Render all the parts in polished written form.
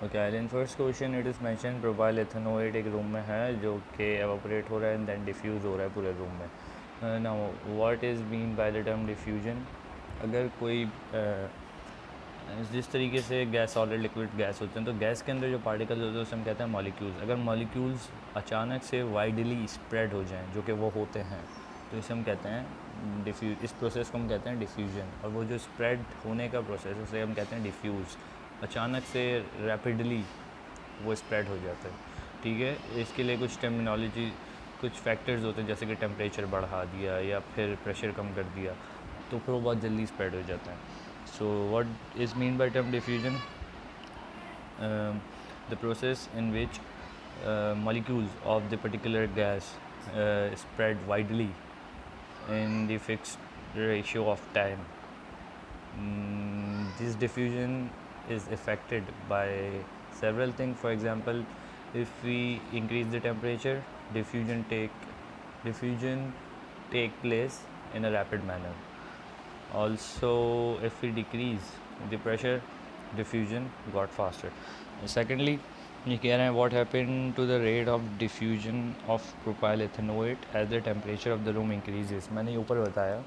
Okay, in first question it is mention propyl ethanoate एक room में है जो कि एवापोरेट हो रहा है एंड देन डिफ्यूज़ हो रहा है पूरे रूम में। Now what is mean by the term diffusion? अगर कोई जिस तरीके से गैस सॉलिड लिक्विड गैस होते हैं, तो गैस के अंदर जो पार्टिकल्स होते हैं उसे हम कहते हैं मॉलिक्यूल्स। अगर मॉलिक्यूल्स अचानक से वाइडली स्प्रेड हो जाएं, जो कि वो होते हैं, तो इसे हम कहते हैं इस प्रोसेस को हम कहते हैं डिफ्यूजन। और वो जो स्प्रेड होने का प्रोसेस उसे हम कहते हैं डिफ्यूज़। अचानक से रैपिडली वो स्प्रेड हो जाता है, ठीक है। इसके लिए कुछ टर्मिनोलॉजी, कुछ फैक्टर्स होते हैं, जैसे कि टेम्परेचर बढ़ा दिया या फिर प्रेशर कम कर दिया, तो फिर वो बहुत जल्दी स्प्रेड हो जाता है। So what is mean by term diffusion? The process in which molecules of the particular gas spread widely in the fixed ratio of time. This diffusion is affected by several things. For example, if we increase the temperature, diffusion take place in a rapid manner. Also, if we decrease the pressure, diffusion got faster. Secondly, ये कह रहे हैं what happened to the rate of diffusion of propyl ethanoate as the temperature of the room increases. मैंने ऊपर बताया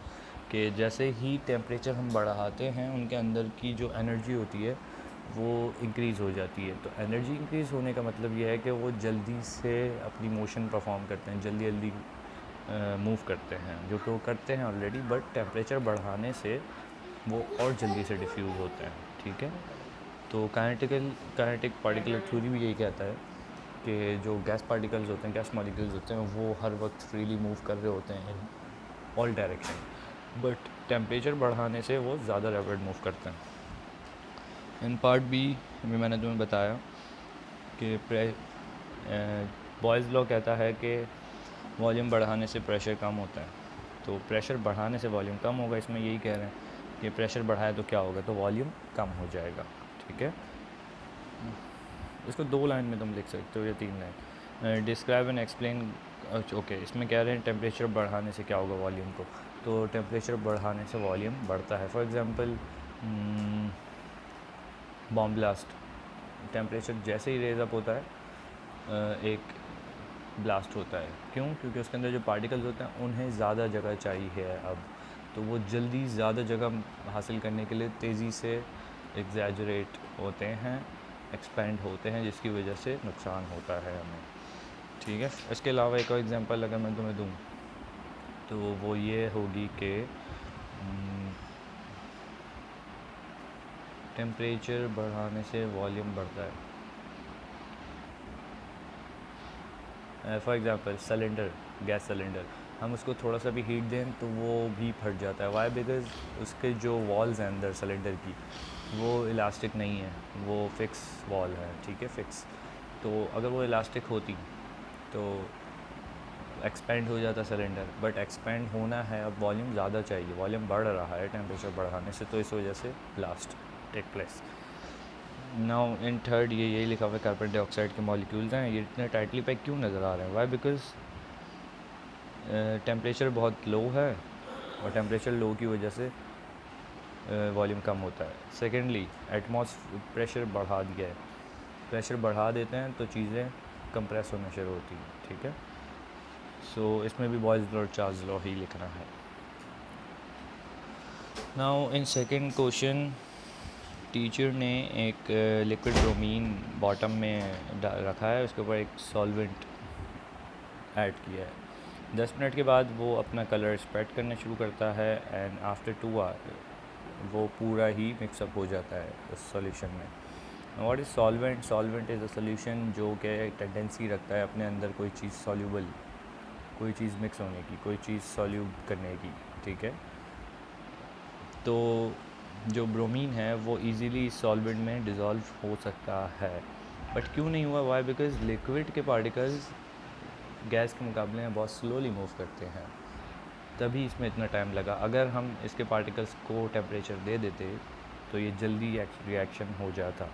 कि जैसे ही temperature हम बढ़ाते हैं, उनके अंदर की जो एनर्जी होती है वो इंक्रीज़ हो जाती है। तो एनर्जी इंक्रीज़ होने का मतलब ये है कि वो जल्दी से अपनी मोशन परफॉर्म करते हैं, जल्दी जल्दी मूव करते हैं, जो कि वो करते हैं ऑलरेडी, बट टेम्परेचर बढ़ाने से वो और जल्दी से डिफ्यूज़ होते हैं, ठीक है। तो काइनेटिक पार्टिकुलर थ्योरी भी यही कहता है कि जो गैस पार्टिकल्स होते हैं, गैस मॉलिक्यूल्स होते हैं, वो हर वक्त फ्रीली मूव कर रहे होते हैं इन ऑल डायरेक्शन, बट टेम्परेचर बढ़ाने से वो ज़्यादा रैपिड मूव करते हैं। इन पार्ट बी भी मैंने तुम्हें बताया कि बॉयज़ लॉ कहता है कि वॉल्यूम बढ़ाने से प्रेशर कम होता है, तो प्रेशर बढ़ाने से वॉल्यूम कम होगा। इसमें यही कह रहे हैं कि प्रेशर बढ़ाए तो क्या होगा, तो वॉल्यूम कम हो जाएगा, ठीक है। इसको 2 लाइन में तुम लिख सकते हो या 3 line. Describe and explain. Okay, इसमें कह रहे हैं टेम्परेचर बढ़ाने से क्या होगा वॉल्यूम को, तो टेम्परेचर बढ़ाने से वॉल्यूम बढ़ता है। For example, bomb blast, temperature जैसे ही रेज अप होता है एक ब्लास्ट होता है। क्यों? क्योंकि उसके अंदर जो पार्टिकल्स होते हैं उन्हें ज़्यादा जगह चाहिए अब, तो वो जल्दी ज़्यादा जगह हासिल करने के लिए तेज़ी से एग्जैजरेट होते हैं, एक्सपेंड होते हैं, जिसकी वजह से नुकसान होता है हमें, ठीक है। इसके अलावा एक और एग्जांपल अगर मैं तुम्हें दूँ तो वो ये होगी कि टेम्परेचर बढ़ाने से वॉल्यूम बढ़ता है। For example cylinder, gas cylinder, हम उसको थोड़ा सा भी हीट दें तो वो भी फट जाता है। वाई? बिकॉज़ उसके जो वॉल्स हैं अंदर सिलेंडर की, वो इलास्टिक नहीं है, वो फिक्स वॉल है, ठीक है, फिक्स। तो अगर वो इलास्टिक होती तो एक्सपेंड हो जाता सिलेंडर, बट एक्सपेंड होना है, अब वॉल्यूम ज़्यादा चाहिए, वॉल्यूम बढ़ रहा है टेम्परेचर बढ़ाने से, तो इस वजह से blast take place. Now in third ये यही लिखा हुआ है कार्बन डाइऑक्साइड के मॉलिक्यूल्स हैं। ये इतने टाइटली पैक क्यों नज़र आ रहे हैं? वाई? बिकॉज टेम्परेचर बहुत लो है और टेम्परेचर लो की वजह से वॉल्यूम कम होता है। सेकेंडली, एटमॉस्फेयर प्रेशर बढ़ा दिया है, प्रेशर बढ़ा देते हैं तो चीज़ें कंप्रेस होना शुरू होती हैं, ठीक है। सो इसमें भी बॉयज़ लॉ और चार्ल्स लॉ ही लिखना है। Now in second question teacher ने एक लिक्विड ब्रोमीन बॉटम में रखा है, उसके ऊपर एक सॉल्वेंट ऐड किया है। 10 मिनट के बाद वो अपना कलर स्प्रेड करना शुरू करता है एंड आफ्टर 2 आवर वो पूरा ही मिक्सअप हो जाता है उस सॉल्यूशन में। What is solvent? Solvent is a solution जो कि टेंडेंसी रखता है अपने अंदर कोई चीज़ सॉल्यूबल, कोई चीज़ मिक्स होने की, कोई चीज़ सॉल्यूब करने की, ठीक है। तो जो ब्रोमीन है वो इजीली सॉल्वेंट में डिज़ोल्व हो सकता है, बट क्यों नहीं हुआ? वाई? बिकॉज़ लिक्विड के पार्टिकल्स गैस के मुकाबले में बहुत स्लोली मूव करते हैं, तभी इसमें इतना टाइम लगा। अगर हम इसके पार्टिकल्स को टेम्परेचर दे देते तो ये जल्दी रिएक्शन हो जाता,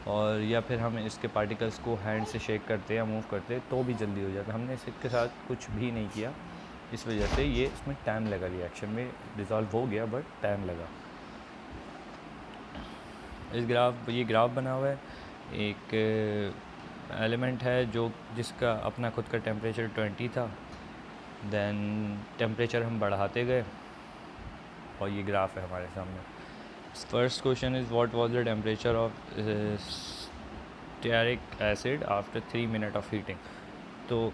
और या फिर हम इसके पार्टिकल्स को हैंड से शेक करते या मूव करते तो भी जल्दी हो जाता। हमने इसके साथ कुछ भी नहीं किया, इस वजह से ये इसमें टाइम लगा, रिएक्शन में डिज़ोल्व हो गया बट टाइम लगा। ये ग्राफ बना हुआ है, एक एलिमेंट है जो जिसका अपना खुद का टेम्परेचर 20 था, देन टेम्परेचर हम बढ़ाते गए और ये ग्राफ है हमारे सामने. First question is what was the temperature of stearic acid after 3 minute of heating. तो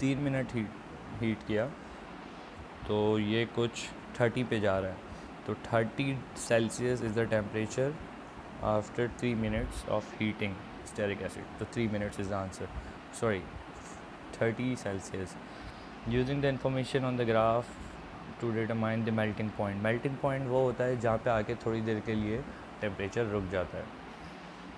3 मिनट हीट किया तो ये कुछ 30 पे जा रहा है. तो 30 Celsius is the temperature after 3 minutes of heating stearic acid. तो 3 minutes is the answer. Sorry, 30 Celsius. Using the information on the graph to determine the melting point. Melting point वो होता है जहाँ पे आके थोड़ी देर के लिए टेम्परेचर रुक जाता है.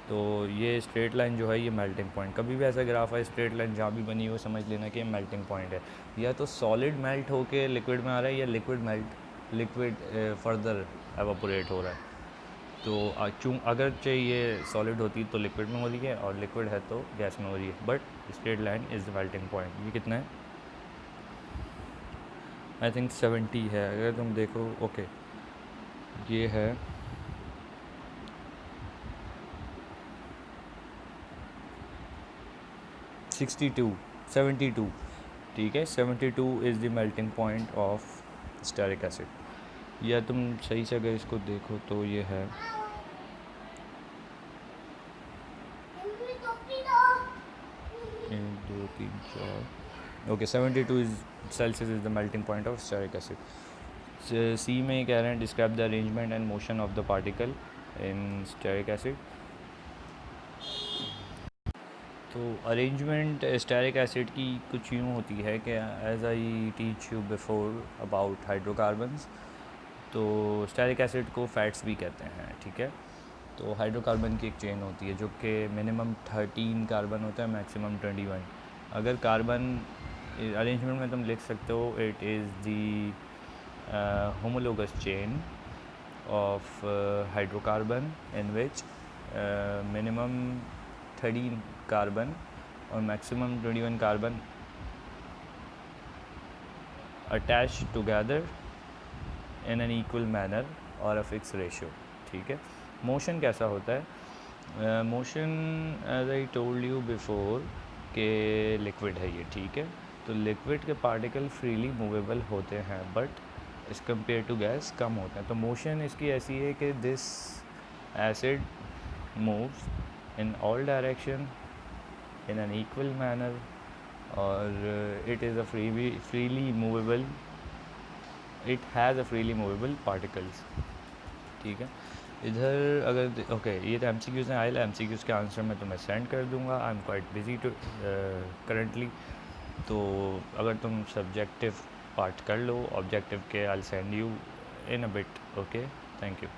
तो ये स्ट्रेट लाइन जो है ये मेल्टिंग पॉइंट. कभी भी ऐसा ग्राफ है स्ट्रेट लाइन जहाँ भी बनी हो समझ लेना कि ये मेल्टिंग पॉइंट है. या तो सॉलिड मेल्ट होके लिक्विड में आ रहा है या लिक्विड फर्दर एवापोरेट हो रहा है. तो अगर चाहिए सॉलिड होती तो लिक्विड में हो रही है और लिक्विड है तो गैस में हो रही है. But straight line is the melting point. ये कितना है? आई थिंक 70 है अगर तुम देखो. ओके, ये है 72. ठीक है, 72 is the melting point of stearic acid. या तुम सही से अगर इसको देखो तो ये है 1 2 3 4. Okay, 72 is Celsius is the melting point of stearic acid. C में कह रहे हैं describe the arrangement and motion of the particle in stearic acid. तो अरेंजमेंट स्टेरिक एसिड की कुछ यूँ होती है कि as I teach you before about hydrocarbons, तो स्टेरिक एसिड को फैट्स भी कहते हैं. ठीक है, तो हाइड्रोकार्बन की एक चेन होती है जो कि मिनिमम 13 कार्बन होता है, मैक्सिमम 21. अगर कार्बन अरेंजमेंट में तुम लिख सकते हो it is the homologous chain of hydrocarbon in which minimum 13 carbon और maximum 21 carbon attach together in an equal manner और अ फिक्स रेशियो. ठीक है, मोशन कैसा होता है? Motion as I told you before के लिक्विड है ये. ठीक है, तो लिक्विड के पार्टिकल फ्रीली मूवेबल होते हैं बट इस कंपेयर टू गैस कम होते हैं. तो मोशन इसकी ऐसी है कि this acid moves in all direction in an equal manner और it is a freely movable, it has a freely movable particles. ठीक है, इधर अगर ओके ये तो MCQs हैं. आइल MCQs के आंसर मैं तुम्हें सेंड कर दूंगा. I am quite busy too currently. तो अगर तुम सब्जेक्टिव पार्ट कर लो, ऑब्जेक्टिव के I send you in a bit. Okay, thank you.